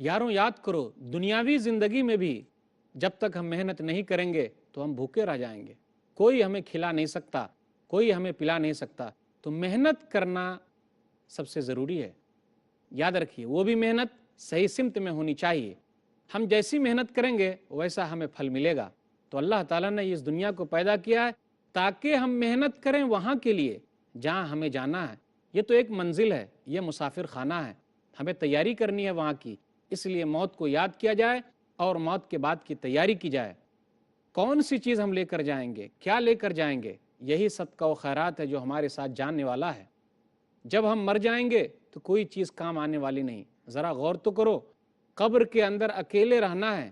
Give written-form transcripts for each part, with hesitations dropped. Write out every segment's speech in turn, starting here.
یاروں یاد کرو، دنیاوی زندگی میں بھی جب تک ہم محنت نہیں کریں گے تو ہم بھوکے رہ جائیں گے، کوئی ہمیں کھلا نہیں سکتا، کوئی ہمیں پلا نہیں سکتا۔ تو محنت کرنا سب سے ضروری ہے، یاد رکھیے، وہ بھی محنت صحیح سمت میں ہونی چاہیے۔ ہم جیسی محنت کریں گے ویسا ہمیں پھل ملے گا۔ تو اللہ تعالیٰ نے اس دنیا کو پیدا کیا ہے تاکہ ہم محنت کریں وہاں کے لیے جہاں ہمیں جانا ہے۔ یہ تو ایک منزل ہے، یہ مسافر خانہ ہے، ہمیں تیاری کرنی ہے وہاں کی، اس لیے موت کو یاد کیا جائے اور موت کے بعد کی تیاری کی جائے۔ کون سی چیز ہم لے کر جائیں گے، کیا لے کر جائیں گے؟ یہی صدقہ و خیرات ہے جو ہمارے ساتھ جاننے والا ہے۔ جب ہم مر جائیں گے تو کوئی چیز کام آنے والی نہیں۔ ذرا غور تو کرو، قبر کے اندر اکیلے رہنا ہے،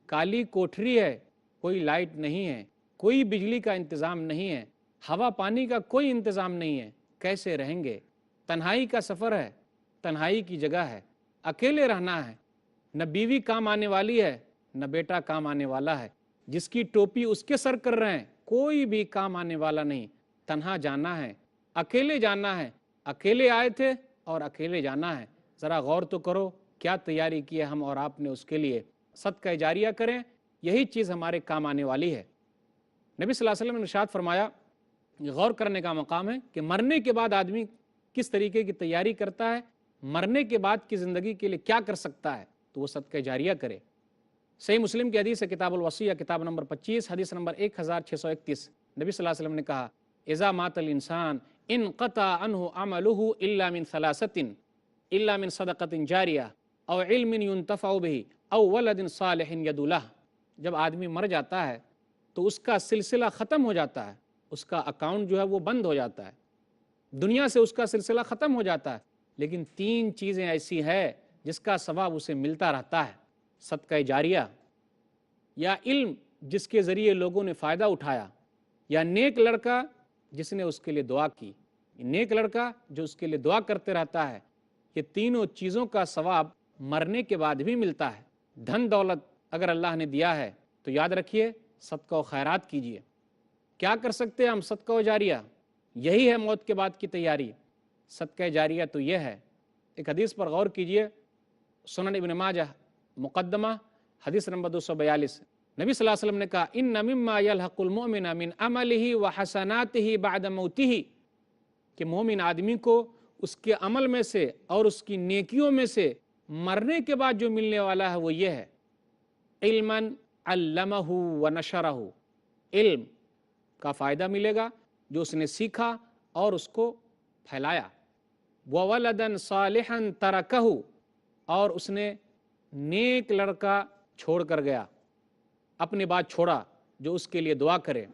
کالی کوٹھری ہے، کوئی لائٹ نہیں ہے، کوئی بجلی کا انتظام نہیں ہے، ہوا پانی کا کوئی انتظام نہیں ہے، کیسے رہیں گے؟ تنہائی کا سفر ہے، تنہائی کی جگہ ہے، اکیلے رہنا ہے، نہ بیوی کام آنے والی ہے نہ بیٹا کام آنے والا ہے، جس کی ٹوپی اس کے سر کر رہے ہیں کوئی بھی کام آنے والا نہیں، تنہا جانا ہے، اکیلے جانا ہے، اکیلے آئے تھے اور اکیلے جانا ہے۔ ذرا غور تو کرو کیا تیاری کی ہے ہم اور آپ نے اس کے لیے۔ صدقہ جاریہ کریں، یہی چیز ہمارے کام آنے والی ہے۔ نبی صلی اللہ علیہ وسلم نے ارشاد فرمایا، یہ غور کرنے کا مقام ہے کہ مرنے کے بعد آدمی کس طریقے کی تیاری کرتا ہے، مرنے کے بعد کی زندگی کے لیے کیا کر سکتا ہے، تو وہ صدقہ جاریہ کرے۔ صحیح مسلم کی حدیث ہے، کتاب الوصیہ، کتاب نمبر 25، حدیث نمبر 1631، نبی صلی اللہ علیہ وسلم نے کہا، اذا مات الانسان انقطع عنہ عملہ الا من ثلاثۃ، الا من صدقۃ جاریہ او علم ينتفع به او ولد صالح يدعو له۔ جب آدمی مر جاتا ہے تو اس کا سلسلہ ختم ہو جاتا ہے، اس کا اکاؤنٹ جو ہے وہ بند ہو جاتا ہے، دنیا سے اس کا سلسلہ ختم ہو جاتا ہے، لیکن تین چیزیں ایسی ہے جس کا ثواب اسے ملتا رہتا ہے: صدقہ جاریہ، یا علم جس کے ذریعے لوگوں نے فائدہ اٹھایا، یا نیک لڑکا جس نے اس کے لیے دعا کی، نیک لڑکا جو اس کے لیے دعا کرتے رہتا ہے۔ یہ تینوں چیزوں کا ثواب مرنے کے بعد بھی ملتا ہے۔ دھن دولت اگر اللہ نے دیا ہے تو یاد رکھیے صدقہ و خیرات کیجیے۔ کیا کر سکتے ہیں ہم؟ صدقہ و جاریہ، یہی ہے موت کے بعد کی تیاری۔ صدقہ جاریہ تو یہ ہے۔ ایک حدیث پر غور کیجیے، سنن ابن ماجہ مقدمہ، حدیث نمبر 242، نبی صلی اللہ علیہ وسلم نے کہا، ان مما یلحق المؤمن من عملہ وحسناتہ بعد موتہ، کہ مومن آدمی کو اس کے عمل میں سے اور اس کی نیکیوں میں سے مرنے کے بعد جو ملنے والا ہے وہ یہ ہے: علما علمہ ونشرہ، علم کا فائدہ ملے گا جو اس نے سیکھا اور اس کو پھیلایا، وولدا صالحا ترکہ، اور اس نے نیک لڑکا چھوڑ کر گیا، اپنے بعد چھوڑا جو اس کے لیے دعا کرے،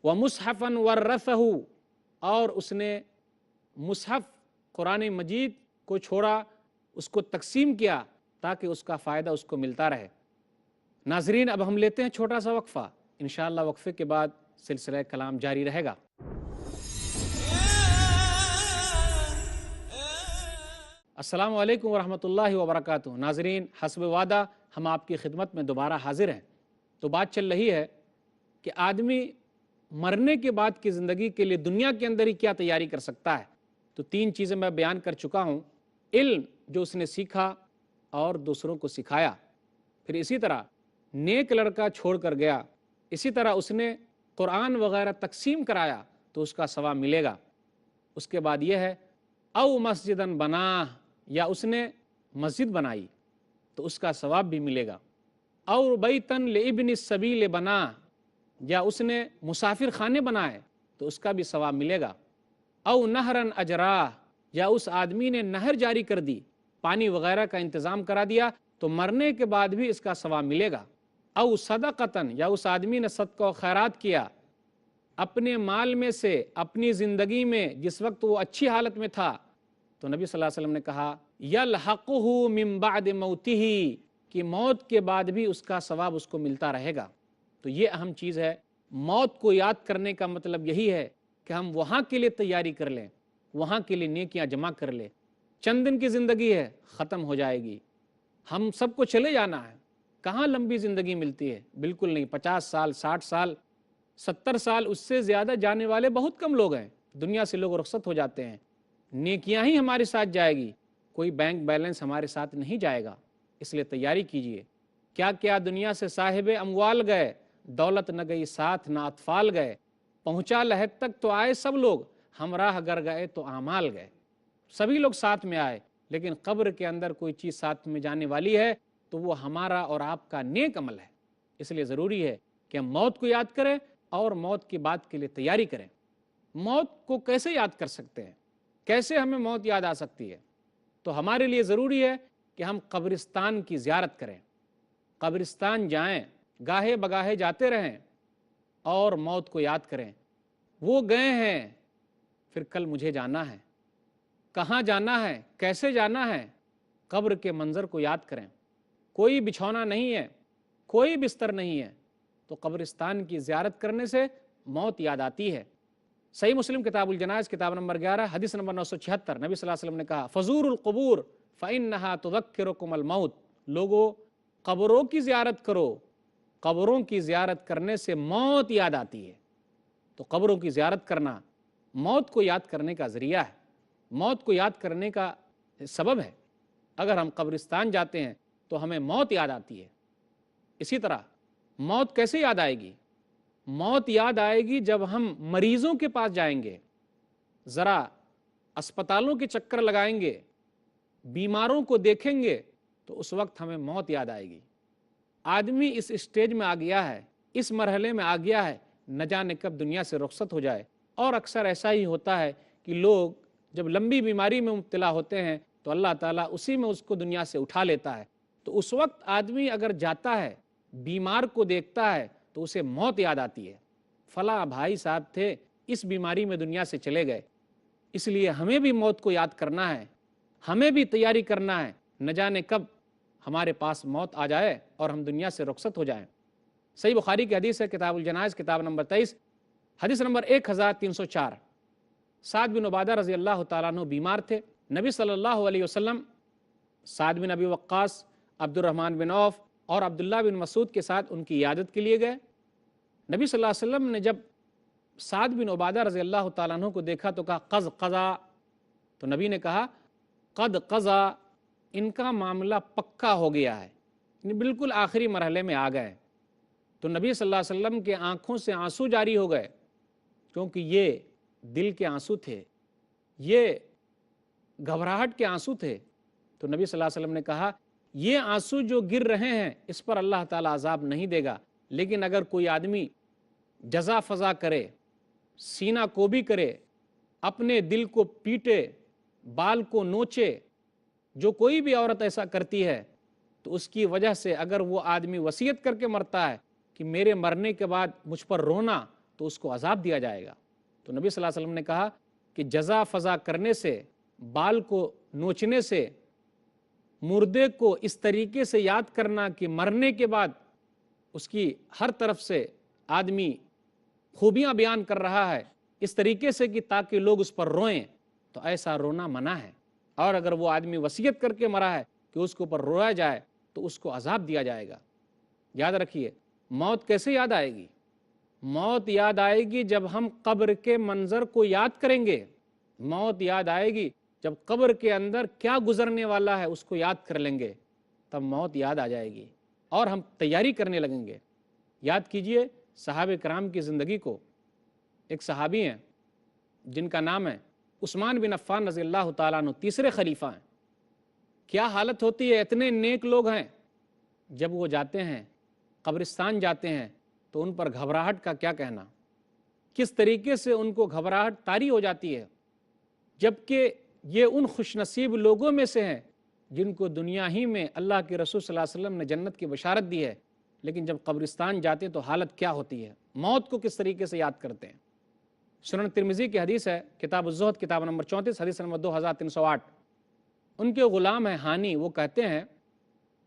ومصحفا ورثہ، اور اس نے مصحف قرآن مجید کو چھوڑا، اس کو تقسیم کیا تاکہ اس کا فائدہ اس کو ملتا رہے۔ ناظرین، اب ہم لیتے ہیں چھوٹا سا وقفہ، انشاءاللہ وقفے کے بعد سلسلہ کلام جاری رہے گا۔ السلام علیکم ورحمۃ اللہ وبرکاتہ۔ ناظرین، حسب وعدہ ہم آپ کی خدمت میں دوبارہ حاضر ہیں۔ تو بات چل رہی ہے کہ آدمی مرنے کے بعد کی زندگی کے لیے دنیا کے اندر ہی کیا تیاری کر سکتا ہے۔ تو تین چیزیں میں بیان کر چکا ہوں: علم جو اس نے سیکھا اور دوسروں کو سکھایا، پھر اسی طرح نیک لڑکا چھوڑ کر گیا، اسی طرح اس نے قرآن وغیرہ تقسیم کرایا تو اس کا ثواب ملے گا۔ اس کے بعد یہ ہے او مسجدن بنا، یا اس نے مسجد بنائی تو اس کا ثواب بھی ملے گا، اور بیتن لابن السبیل بنا، یا اس نے مسافر خانے بنائے تو اس کا بھی ثواب ملے گا، او نہرن اجراہ، یا اس آدمی نے نہر جاری کر دی، پانی وغیرہ کا انتظام کرا دیا تو مرنے کے بعد بھی اس کا ثواب ملے گا، او صدقتن، یا اس آدمی نے صدقہ و خیرات کیا اپنے مال میں سے اپنی زندگی میں جس وقت وہ اچھی حالت میں تھا، تو نبی صلی اللہ علیہ وسلم نے کہا یلحقہ من بعد موتہ، کہ موت کے بعد بھی اس کا ثواب اس کو ملتا رہے گا۔ تو یہ اہم چیز ہے۔ موت کو یاد کرنے کا مطلب یہی ہے کہ ہم وہاں کے لیے تیاری کر لیں، وہاں کے لیے نیکیاں جمع کر لیں۔ چند دن کی زندگی ہے، ختم ہو جائے گی، ہم سب کو چلے جانا ہے۔ کہاں لمبی زندگی ملتی ہے؟ بالکل نہیں۔ 50 سال، 60 سال، 70 سال، اس سے زیادہ جانے والے بہت کم لوگ ہیں۔ دنیا سے لوگ رخصت ہو جاتے ہیں۔ نیکیاں ہی ہمارے ساتھ جائے گی، کوئی بینک بیلنس ہمارے ساتھ نہیں جائے گا۔ اس لیے تیاری کیجئے۔ کیا کیا دنیا سے صاحب اموال گئے، دولت نہ گئی ساتھ نہ اطفال گئے، پہنچا لحد تک تو آئے سب لوگ، ہمراہ گر گئے تو اعمال گئے۔ سبھی لوگ ساتھ میں آئے، لیکن قبر کے اندر کوئی چیز ساتھ میں جانے والی ہے تو وہ ہمارا اور آپ کا نیک عمل ہے۔ اس لیے ضروری ہے کہ ہم موت کو یاد کریں اور موت کی بات کے لیے تیاری کریں۔ موت کو کیسے یاد کر سکتے ہیں؟ کیسے ہمیں موت یاد آ سکتی ہے؟ تو ہمارے لیے ضروری ہے کہ ہم قبرستان کی زیارت کریں، قبرستان جائیں، گاہے بگاہے جاتے رہیں اور موت کو یاد کریں۔ وہ گئے ہیں، پھر کل مجھے جانا ہے، کہاں جانا ہے، کیسے جانا ہے، قبر کے منظر کو یاد کریں۔ کوئی بچھونا نہیں ہے، کوئی بستر نہیں ہے، تو قبرستان کی زیارت کرنے سے موت یاد آتی ہے۔ صحیح مسلم کتاب الجنائز کتاب نمبر 11 حدیث نمبر 976، نبی صلی اللہ علیہ وسلم نے کہا فزور القبور فإنها تذکرکم الموت، لوگو قبروں کی زیارت کرو، قبروں کی زیارت کرنے سے موت یاد آتی ہے۔ تو قبروں کی زیارت کرنا موت کو یاد کرنے کا ذریعہ ہے، موت کو یاد کرنے کا سبب ہے۔ اگر ہم قبرستان جاتے ہیں تو ہمیں موت یاد آتی ہے۔ اسی طرح موت کیسے یاد آئے گی؟ موت یاد آئے گی جب ہم مریضوں کے پاس جائیں گے، ذرا اسپتالوں کے چکر لگائیں گے، بیماروں کو دیکھیں گے، تو اس وقت ہمیں موت یاد آئے گی۔ آدمی اس اسٹیج میں آ گیا ہے، اس مرحلے میں آ گیا ہے، نہ جانے کب دنیا سے رخصت ہو جائے۔ اور اکثر ایسا ہی ہوتا ہے کہ لوگ جب لمبی بیماری میں مبتلا ہوتے ہیں تو اللہ تعالیٰ اسی میں اس کو دنیا سے اٹھا لیتا ہے۔ تو اس وقت آدمی اگر جاتا ہے، بیمار کو دیکھتا ہے، تو اسے موت یاد آتی ہے، فلاں بھائی صاحب تھے، اس بیماری میں دنیا سے چلے گئے۔ اس لیے ہمیں بھی موت کو یاد کرنا ہے، ہمیں بھی تیاری کرنا ہے، نہ جانے کب ہمارے پاس موت آ جائے اور ہم دنیا سے رخصت ہو جائیں۔ صحیح بخاری کی حدیث ہے کتاب الجنائز کتاب نمبر 23 حدیث نمبر 1304، سعد بن عبادہ رضی اللہ تعالیٰ عنہ بیمار تھے۔ نبی صلی اللہ علیہ وسلم سعد بن ابی وقاص، عبد الرحمن بن عوف اور عبداللہ بن مسعود کے ساتھ ان کی عیادت کے لیے گئے۔ نبی صلی اللہ علیہ وسلم نے جب سعد بن عبادہ رضی اللہ تعالیٰ عنہ کو دیکھا تو کہا قض قضا، تو نبی نے کہا قد قضا، ان کا معاملہ پکا ہو گیا ہے، یعنی بالکل آخری مرحلے میں آ گئے۔ تو نبی صلی اللہ علیہ وسلم کے آنکھوں سے آنسو جاری ہو گئے، کیونکہ یہ دل کے آنسو تھے، یہ گھبراہٹ کے آنسو تھے۔ تو نبی صلی اللہ علیہ وسلم نے کہا یہ آنسو جو گر رہے ہیں اس پر اللہ تعالیٰ عذاب نہیں دے گا، لیکن اگر کوئی آدمی جزا فضا کرے، سینہ کوبی کرے، اپنے دل کو پیٹے، بال کو نوچے، جو کوئی بھی عورت ایسا کرتی ہے تو اس کی وجہ سے اگر وہ آدمی وصیت کر کے مرتا ہے کہ میرے مرنے کے بعد مجھ پر رونا، تو اس کو عذاب دیا جائے گا۔ تو نبی صلی اللہ علیہ وسلم نے کہا کہ جزا فضا کرنے سے، بال کو نوچنے سے، مردے کو اس طریقے سے یاد کرنا کہ مرنے کے بعد اس کی ہر طرف سے آدمی خوبیاں بیان کر رہا ہے اس طریقے سے کہ تاکہ لوگ اس پر روئیں، تو ایسا رونا منع ہے۔ اور اگر وہ آدمی وصیت کر کے مرا ہے کہ اس کے اوپر رویا جائے تو اس کو عذاب دیا جائے گا۔ یاد رکھیے، موت کیسے یاد آئے گی؟ موت یاد آئے گی جب ہم قبر کے منظر کو یاد کریں گے، موت یاد آئے گی جب قبر کے اندر کیا گزرنے والا ہے اس کو یاد کر لیں گے، تب موت یاد آ جائے گی اور ہم تیاری کرنے لگیں گے۔ یاد کیجئے صحابہ کرام کی زندگی کو۔ ایک صحابی ہیں جن کا نام ہے عثمان بن عفان رضی اللہ تعالیٰ عنہ، تیسرے خلیفہ ہیں۔ کیا حالت ہوتی ہے، اتنے نیک لوگ ہیں، جب وہ جاتے ہیں قبرستان جاتے ہیں تو ان پر گھبراہٹ کا کیا کہنا، کس طریقے سے ان کو گھبراہٹ طاری ہو جاتی ہے، جبکہ یہ ان خوش نصیب لوگوں میں سے ہیں جن کو دنیا ہی میں اللہ کے رسول صلی اللہ علیہ وسلم نے جنت کی بشارت دی ہے، لیکن جب قبرستان جاتے تو حالت کیا ہوتی ہے، موت کو کس طریقے سے یاد کرتے ہیں۔ سنن ترمذی کی حدیث ہے کتاب الزہد کتاب نمبر 34 حدیث نمبر 2308، ان کے غلام ہیں ہانی، وہ کہتے ہیں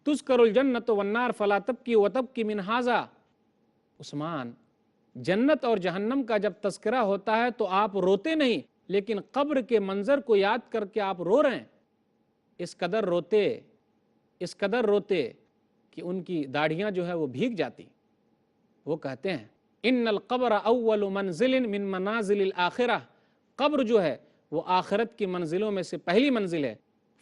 تذکر الجنت والنار فلا تبکی وتبکی من ھذا، عثمان جنت اور جہنم کا جب تذکرہ ہوتا ہے تو آپ روتے نہیں، لیکن قبر کے منظر کو یاد کر کے آپ رو رہے ہیں۔ اس قدر روتے کہ ان کی داڑھیاں جو ہے وہ بھیگ جاتی۔ وہ کہتے ہیں ان القبر اول منزل من منازل الاخرہ، قبر جو ہے وہ آخرت کی منزلوں میں سے پہلی منزل ہے۔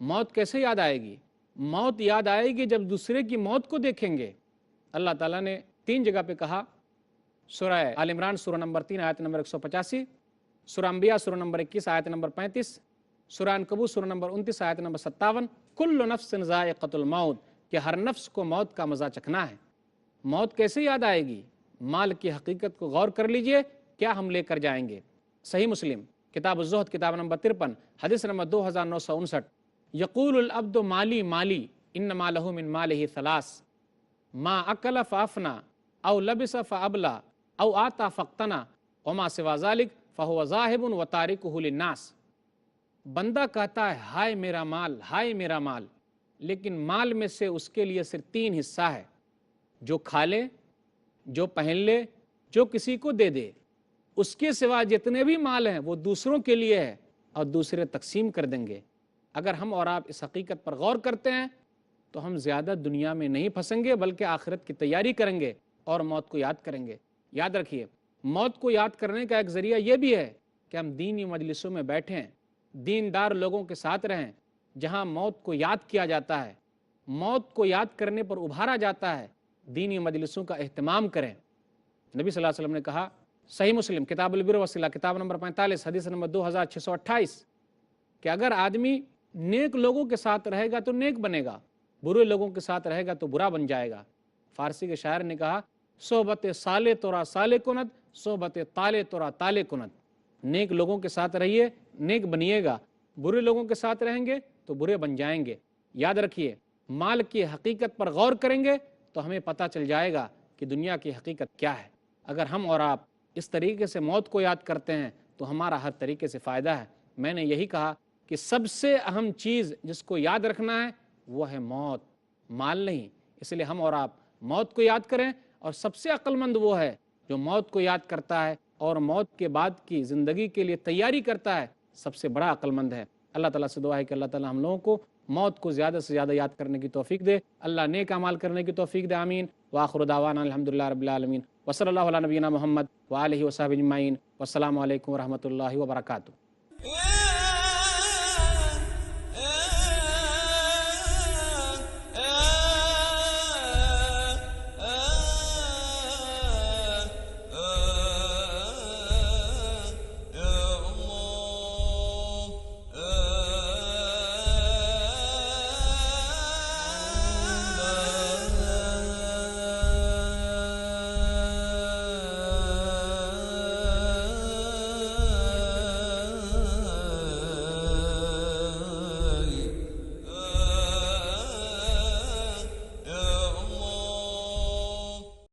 موت کیسے یاد آئے گی؟ موت یاد آئے گی جب دوسرے کی موت کو دیکھیں گے۔ اللہ تعالیٰ نے 3 جگہ پہ کہا، سورہ آل عمران سورہ نمبر 3 آیت نمبر 185، سورہ انبیاء سورہ نمبر 21 آیت نمبر 35، سورہ عنکبوت سورہ نمبر 29 آیت نمبر 57، کل نفس ذائقۃ الموت، کہ ہر نفس کو موت کا مزہ چکھنا ہے۔ موت کیسے یاد آئے گی؟ مال کی حقیقت کو غور کر لیجئے، کیا ہم لے کر جائیں گے؟ صحیح مسلم کتاب الزہد کتاب نمبر 53 حدیث نمبر 2959، یقول العبد مالی مالی انما لہ من مالہ ثلاث، ما اکل فافنا او لبس فابلا او آتا فقتنا وما سوا ذلک فہو ذاہب وتارکہ للناس۔ بندہ کہتا ہے ہائے میرا مال، ہائے میرا مال، لیکن مال میں سے اس کے لیے صرف 3 حصہ ہے، جو کھا لے، جو پہن لے، جو کسی کو دے دے۔ اس کے سوا جتنے بھی مال ہیں وہ دوسروں کے لیے ہے اور دوسرے تقسیم کر دیں گے۔ اگر ہم اور آپ اس حقیقت پر غور کرتے ہیں تو ہم زیادہ دنیا میں نہیں پھنسیں گے، بلکہ آخرت کی تیاری کریں گے اور موت کو یاد کریں گے۔ یاد رکھیے، موت کو یاد کرنے کا ایک ذریعہ یہ بھی ہے کہ ہم دینی مجلسوں میں بیٹھیں، دیندار لوگوں کے ساتھ رہیں، جہاں موت کو یاد کیا جاتا ہے، موت کو یاد کرنے پر ابھارا جاتا ہے، دینی مجلسوں کا اہتمام کریں۔ نبی صلی اللہ علیہ وسلم نے کہا، صحیح مسلم کتاب البر والصلہ کتاب نمبر 45 حدیث نمبر 2628، کہ اگر آدمی نیک لوگوں کے ساتھ رہے گا تو نیک بنے گا، برے لوگوں کے ساتھ رہے گا تو برا بن جائے گا۔ فارسی کے شاعر نے کہا، صحبت صالح تورا صالح کند، صحبت طالع تورا طالع کند۔ نیک لوگوں کے ساتھ رہیے، نیک بنیے گا، برے لوگوں کے ساتھ رہیں گے تو برے بن جائیں گے۔ یاد رکھیے، مال کی حقیقت پر غور کریں گے تو ہمیں پتہ چل جائے گا کہ دنیا کی حقیقت کیا ہے۔ اگر ہم اور آپ اس طریقے سے موت کو یاد کرتے ہیں تو ہمارا ہر طریقے سے فائدہ ہے۔ میں نے یہی کہا کہ سب سے اہم چیز جس کو یاد رکھنا ہے وہ ہے موت، مال نہیں۔ اس لیے ہم اور آپ موت کو یاد کریں، اور سب سے عقل مند وہ ہے جو موت کو یاد کرتا ہے اور موت کے بعد کی زندگی کے لیے تیاری کرتا ہے، سب سے بڑا عقل مند ہے۔ اللہ تعالیٰ سے دعا ہے کہ اللہ تعالیٰ ہم لوگوں کو موت کو زیادہ سے زیادہ یاد کرنے کی توفیق دے، اللہ نیک اعمال کرنے کی توفیق دے، آمین۔ وآخر دعوانا الحمدللہ رب العالمین، وصلی اللہ علی نبینا محمد وآلہ وصحبہ اجمعین، والسلام علیکم ورحمۃ اللہ وبرکاتہ۔